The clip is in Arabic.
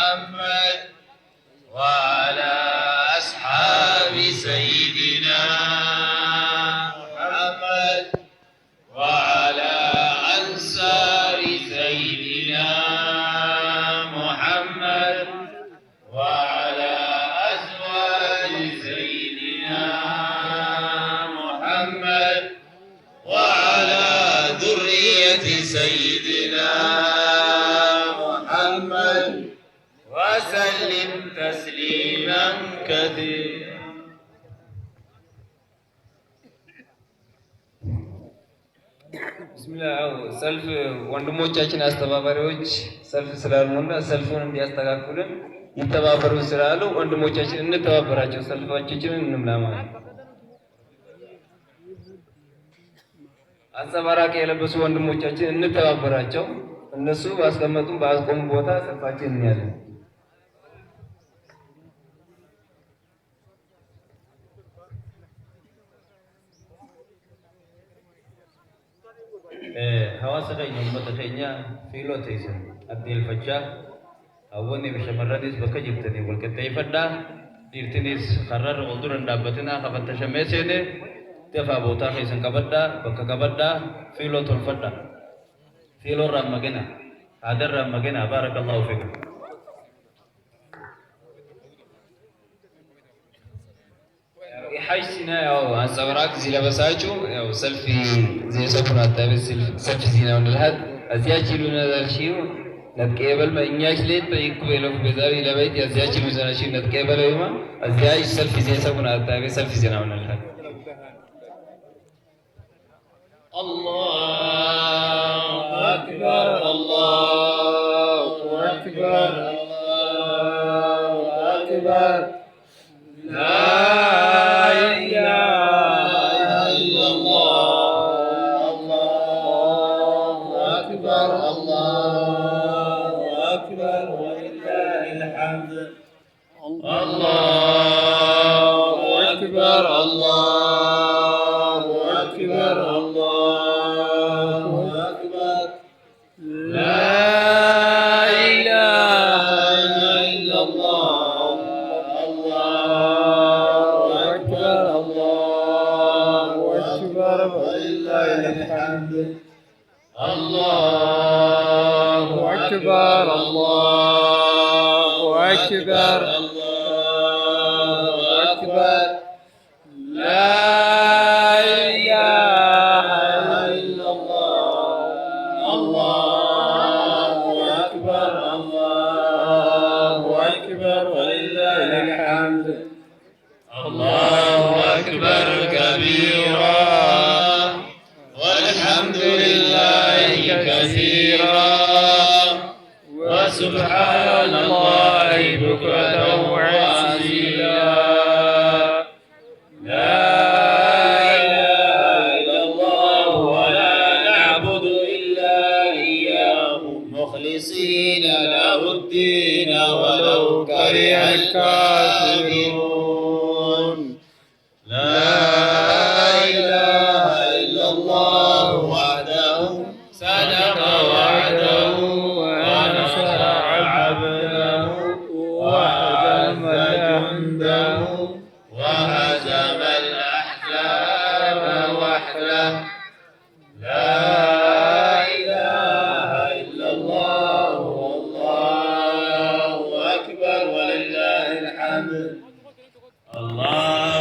محمد وعلى أصحاب سيدنا محمد وعلى أنصار سيدنا محمد وعلى أزواج سيدنا محمد وعلى ذرية سيدنا محمد وسلم تسليما كثيرا. ቢስሚላህ ሰልፍ ወንድሞቻችን አስተባባሪዎች ሰልፍ ስላሉና ሰልፉን እንዲያስተካክሉን ይተባበሩ ስላሉ ወንድሞቻችን እንተባበራቸው፣ ሰልፋችንን እንምላ ማለት ነው። አንጸባራቂ የለበሱ ወንድሞቻችን እንተባበራቸው። እነሱ ባስቀመጡን ባስቆሙ ቦታ ሰልፋችን እንያለን። hawaasa keenya uummata keenya fiiloo teessan addeelfachaa hawwanni bishamarranis bakka jirtanii walqixxeeffadhaa dhiirtinis karrarra ol dura hin dhaabbatinaa kafattashamee seene dafaa bootaa keessan qabadhaa bakka qabadhaa fiiloo tolfadhaa fiiloo irraan magana aadarraan magana baarakallahu fiikum. حاجتنا أو أنصبراك زي لبساجو أو سلفي زي سفرة تابس سلفي زينا ونلهد أزياجي لنا ذا الشيء نتقابل ما إنياش لين بيكويلو بزاوي لبيت أزياجي لنا شيء نتقابل يوما أزياج سلفي زي سفرة تابس سلفي زينا ونلهد. الله أكبر الله أكبر الله أكبر لا سبحان الله بكرة وعسيلا لا إله إلا الله ولا نعبد إلا إياه مخلصين له الدين ولو كره الكافرون لا إله إلا الله وحده صدق وعده ونصر عبده وهزم جنده وهزم الأحزاب وحده لا إله إلا الله والله أكبر ولله الحمد. الله